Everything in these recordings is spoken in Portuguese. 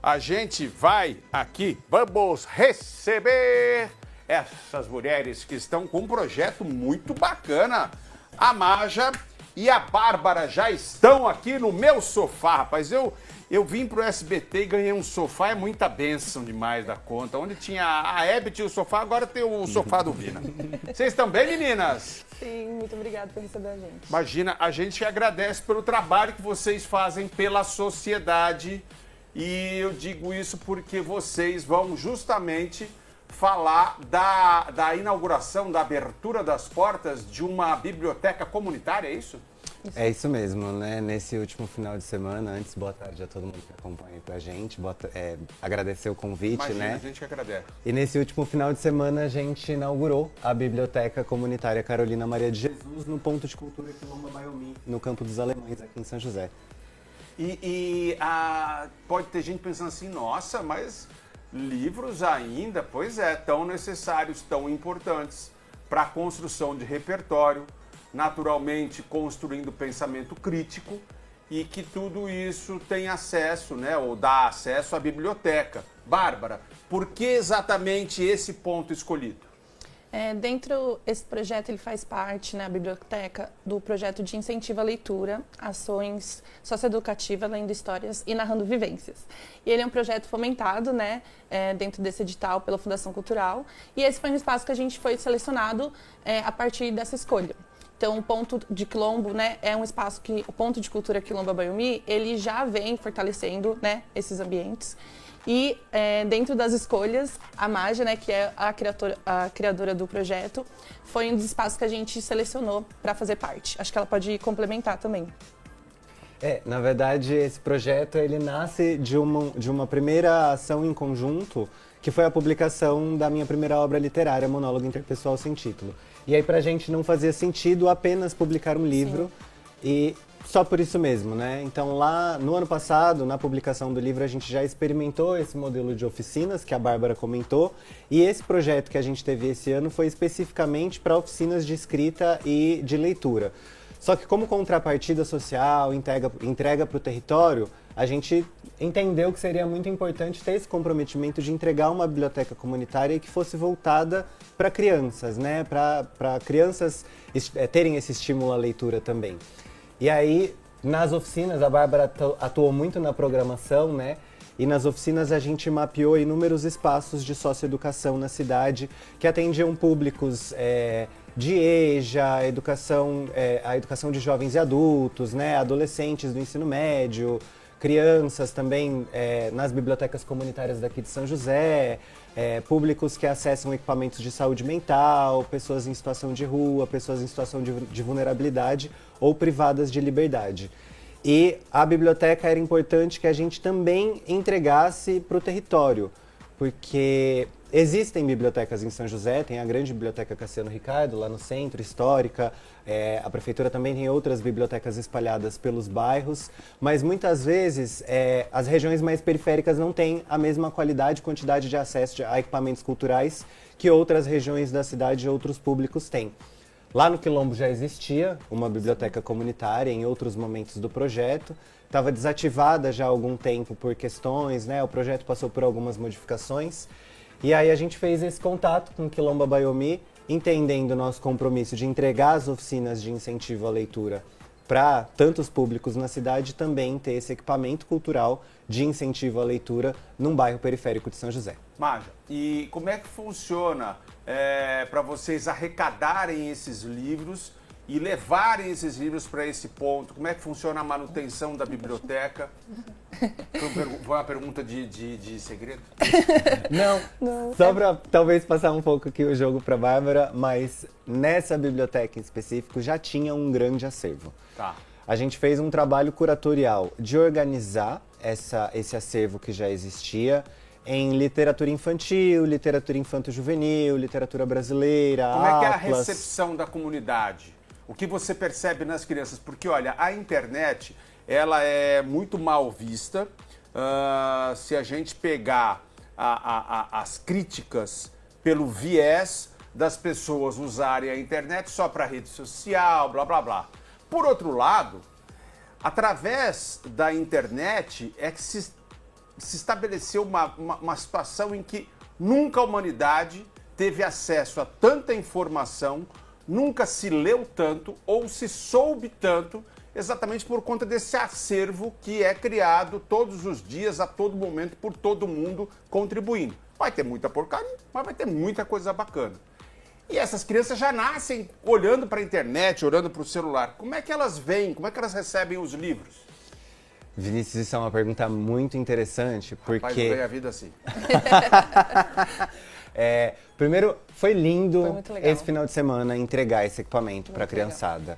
a gente vai aqui, vamos receber essas mulheres que estão com um projeto muito bacana. A Maja e a Bárbara já estão aqui no meu sofá, rapaz. Eu vim pro SBT e ganhei um sofá, é muita bênção demais da conta. Onde tinha a Hebe, tinha o sofá, agora tem o sofá do Vina. Vocês estão bem, meninas? Sim, muito obrigada por receber a gente. Imagina, a gente agradece pelo trabalho que vocês fazem pela sociedade. E eu digo isso porque vocês vão justamente falar da inauguração, da abertura das portas de uma biblioteca comunitária, é isso? É isso mesmo, né? Nesse último final de semana, antes, boa tarde a todo mundo que acompanha aí pra gente, agradecer o convite, Imagina, né? a gente que agradece. E nesse último final de semana a gente inaugurou a Biblioteca Comunitária Carolina Maria de Jesus no Ponto de Cultura Quilomba Baiomi, no Campo dos Alemães, aqui em São José. Pode ter gente pensando assim, nossa, mas livros ainda, pois é, tão necessários, tão importantes para a construção de repertório, naturalmente construindo pensamento crítico e que tudo isso tem acesso, né, ou dá acesso à biblioteca. Bárbara, por que exatamente esse ponto escolhido? Dentro desse projeto, ele faz parte, né, a biblioteca, do projeto de incentivo à leitura, ações socioeducativas, lendo histórias e narrando vivências. E ele é um projeto fomentado, né, dentro desse edital pela Fundação Cultural. E esse foi um espaço que a gente foi selecionado a partir dessa escolha. Então, o Ponto de Quilombo, né, é um espaço que o Ponto de Cultura Quilomba Baiomi, ele já vem fortalecendo, né, esses ambientes. E dentro das escolhas, a Maja, né, que é a criadora do projeto, foi um dos espaços que a gente selecionou para fazer parte. Acho que ela pode complementar também. Na verdade, esse projeto ele nasce de uma primeira ação em conjunto, que foi a publicação da minha primeira obra literária, Monólogo Interpessoal Sem Título. E aí pra gente não fazia sentido apenas publicar um livro. Sim. E só por isso mesmo, né? Então lá no ano passado, na publicação do livro, a gente já experimentou esse modelo de oficinas que a Bárbara comentou. E esse projeto que a gente teve esse ano foi especificamente para oficinas de escrita e de leitura. Só que como contrapartida social, entrega para o território, a gente entendeu que seria muito importante ter esse comprometimento de entregar uma biblioteca comunitária que fosse voltada para crianças, né? Para crianças terem esse estímulo à leitura também. E aí, nas oficinas, a Bárbara atuou muito na programação, né? E nas oficinas a gente mapeou inúmeros espaços de socioeducação na cidade que atendiam públicos de EJA, a educação de jovens e adultos, né? Adolescentes do ensino médio, crianças também nas bibliotecas comunitárias daqui de São José, públicos que acessam equipamentos de saúde mental, pessoas em situação de rua, pessoas em situação de vulnerabilidade ou privadas de liberdade. E a biblioteca era importante que a gente também entregasse para o território, porque existem bibliotecas em São José, tem a grande biblioteca Cassiano Ricardo, lá no centro, histórica, a prefeitura também tem outras bibliotecas espalhadas pelos bairros, mas muitas vezes as regiões mais periféricas não têm a mesma qualidade e quantidade de acesso a equipamentos culturais que outras regiões da cidade e outros públicos têm. Lá no Quilombo já existia uma biblioteca comunitária em outros momentos do projeto, estava desativada já há algum tempo por questões, né? O projeto passou por algumas modificações. E aí a gente fez esse contato com o Quilomba Baiomi, entendendo o nosso compromisso de entregar as oficinas de incentivo à leitura para tantos públicos na cidade, também ter esse equipamento cultural de incentivo à leitura num bairro periférico de São José. Maja, e como é que funciona para vocês arrecadarem esses livros e levarem esses livros para esse ponto? Como é que funciona a manutenção da biblioteca? Foi uma pergunta de segredo? Não, só para talvez passar um pouco aqui o jogo para Bárbara, mas nessa biblioteca em específico já tinha um grande acervo. Tá. A gente fez um trabalho curatorial de organizar esse acervo que já existia em literatura infantil, literatura infanto-juvenil, literatura brasileira, Como é que é a atlas. recepção da comunidade? O que você percebe nas crianças? Porque, olha, a internet, ela é muito mal vista. Se a gente pegar as críticas pelo viés das pessoas usarem a internet só para rede social, blá, blá, blá. Por outro lado, através da internet é que se se estabeleceu uma situação em que nunca a humanidade teve acesso a tanta informação, nunca se leu tanto ou se soube tanto, exatamente por conta desse acervo que é criado todos os dias, a todo momento, por todo mundo contribuindo. Vai ter muita porcaria, mas vai ter muita coisa bacana. E essas crianças já nascem olhando para a internet, olhando para o celular. Como é que elas veem, como é que elas recebem os livros? Vinícius, isso é uma pergunta muito interessante, porque... Rapaz, eu ganhei a vida assim. Primeiro, foi lindo Foi muito legal. esse final de semana entregar esse equipamento para a criançada.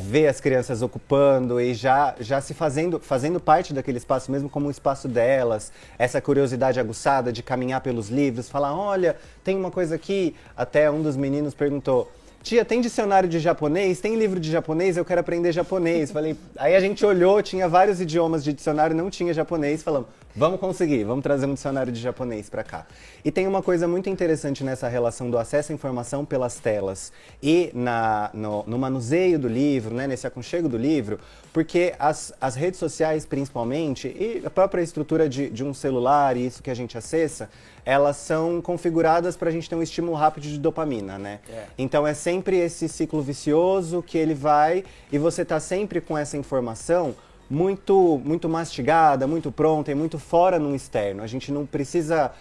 Ver as crianças ocupando e já se fazendo parte daquele espaço mesmo como um espaço delas, essa curiosidade aguçada de caminhar pelos livros, falar, olha, tem uma coisa aqui. Até um dos meninos perguntou, tia, tem dicionário de japonês? Tem livro de japonês? Eu quero aprender japonês. Falei, aí a gente olhou, tinha vários idiomas de dicionário, não tinha japonês, falamos, vamos conseguir, vamos trazer um dicionário de japonês para cá. E tem uma coisa muito interessante nessa relação do acesso à informação pelas telas e no manuseio do livro, né, nesse aconchego do livro, porque as redes sociais principalmente e a própria estrutura de um celular e isso que a gente acessa, elas são configuradas para a gente ter um estímulo rápido de dopamina, né? Então é sempre esse ciclo vicioso que ele vai e você tá sempre com essa informação muito mastigada, muito pronta e muito fora no externo. A gente não precisa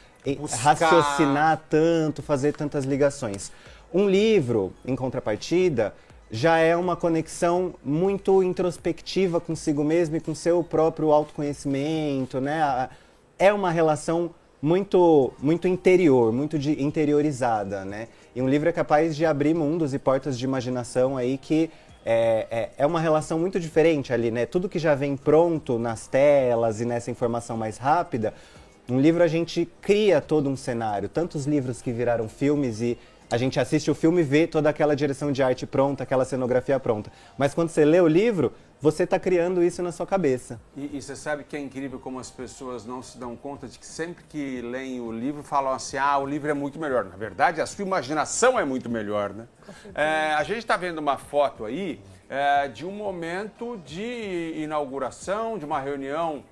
raciocinar tanto, fazer tantas ligações. Um livro, em contrapartida, já é uma conexão muito introspectiva consigo mesmo e com seu próprio autoconhecimento, né? É uma relação muito interior, muito interiorizada, né? E um livro é capaz de abrir mundos e portas de imaginação aí que é uma relação muito diferente ali, né? Tudo que já vem pronto nas telas e nessa informação mais rápida, um livro a gente cria todo um cenário. Tantos livros que viraram filmes e a gente assiste o filme e vê toda aquela direção de arte pronta, aquela cenografia pronta. Mas quando você lê o livro, você está criando isso na sua cabeça. E você sabe que é incrível como as pessoas não se dão conta de que sempre que leem o livro falam assim, o livro é muito melhor. Na verdade, a sua imaginação é muito melhor, né? A gente está vendo uma foto aí de um momento de inauguração, de uma reunião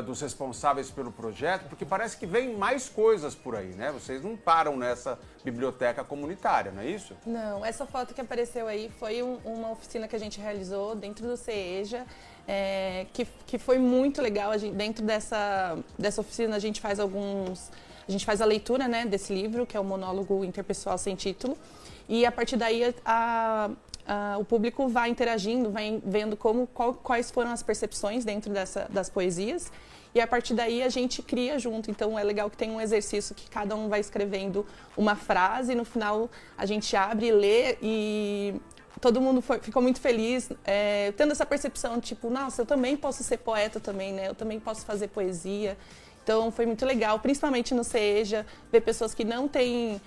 dos responsáveis pelo projeto, porque parece que vem mais coisas por aí, né? Vocês não param nessa biblioteca comunitária, não é isso? Não, essa foto que apareceu aí foi uma oficina que a gente realizou dentro do CEJA, que foi muito legal. Dentro dessa oficina a gente faz a leitura, né, desse livro, que é o Monólogo Interpessoal Sem Título, e a partir daí o público vai interagindo, vai vendo quais foram as percepções dentro das poesias, e a partir daí a gente cria junto. Então é legal que tem um exercício que cada um vai escrevendo uma frase e no final a gente abre e lê e todo mundo ficou muito feliz, tendo essa percepção, tipo, nossa, eu também posso ser poeta também, né? Eu também posso fazer poesia. Então foi muito legal, principalmente no CEJA, ver pessoas que não têm,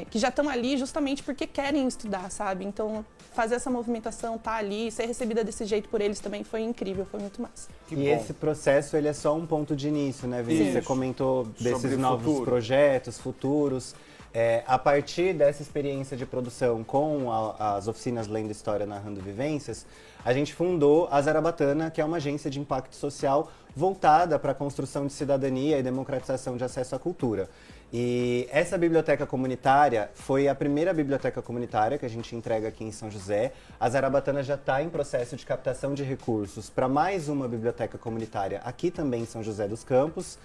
que já estão ali justamente porque querem estudar, sabe? Então fazer essa movimentação, tá ali, ser recebida desse jeito por eles também foi incrível, foi muito massa. Esse processo, ele é só um ponto de início, né, Vinícius? Você comentou desses Sobre novos futuro. Projetos, futuros. A partir dessa experiência de produção com as oficinas Lendo História, Narrando Vivências, a gente fundou a Zarabatana, que é uma agência de impacto social voltada para a construção de cidadania e democratização de acesso à cultura. E essa biblioteca comunitária foi a primeira biblioteca comunitária que a gente entrega aqui em São José. A Zarabatana já está em processo de captação de recursos para mais uma biblioteca comunitária aqui também em São José dos Campos.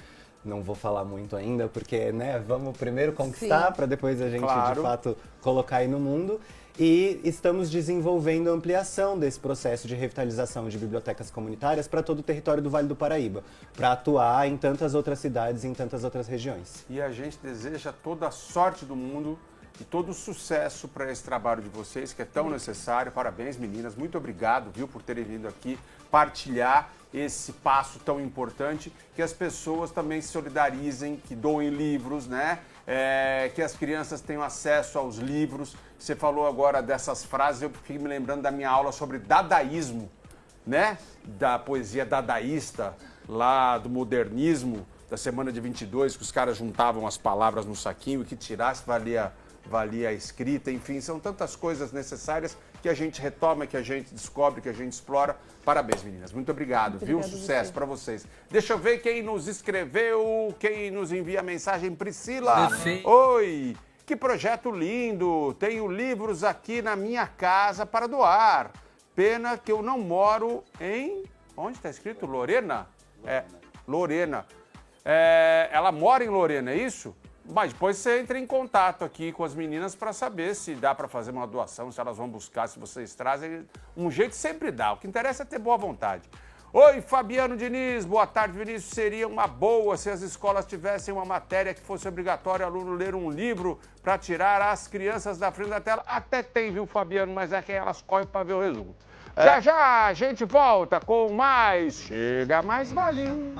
Não vou falar muito ainda, porque, né, vamos primeiro conquistar para depois a gente, de fato, colocar aí no mundo. E estamos desenvolvendo a ampliação desse processo de revitalização de bibliotecas comunitárias para todo o território do Vale do Paraíba, para atuar em tantas outras cidades e em tantas outras regiões. E a gente deseja toda a sorte do mundo e todo o sucesso para esse trabalho de vocês, que é tão necessário. Parabéns, meninas. Muito obrigado, viu, por terem vindo aqui partilhar esse passo tão importante, que as pessoas também se solidarizem, que doem livros, né? Que as crianças tenham acesso aos livros. Você falou agora dessas frases, eu fiquei me lembrando da minha aula sobre dadaísmo, né? Da poesia dadaísta, lá do modernismo, da semana de 22, que os caras juntavam as palavras no saquinho e que tirasse valia a escrita. Enfim, são tantas coisas necessárias que que a gente retoma, que a gente descobre, que a gente explora. Parabéns, meninas. Muito obrigado, viu? Obrigada, Sucesso você. para vocês. Deixa eu ver quem nos escreveu, quem nos envia mensagem. Priscila. Perfeito. Oi, que projeto lindo. Tenho livros aqui na minha casa para doar. Pena que eu não moro em... Onde está escrito? Lorena? Lorena. Ela mora em Lorena, é isso? Mas depois você entra em contato aqui com as meninas para saber se dá para fazer uma doação, se elas vão buscar, se vocês trazem. Um jeito sempre dá. O que interessa é ter boa vontade. Oi, Fabiano Diniz. Boa tarde, Vinícius. Seria uma boa se as escolas tivessem uma matéria que fosse obrigatório o aluno ler um livro para tirar as crianças da frente da tela. Até tem, viu, Fabiano? Mas é que elas correm para ver o resumo. Já já a gente volta com mais. Chega mais, valeu.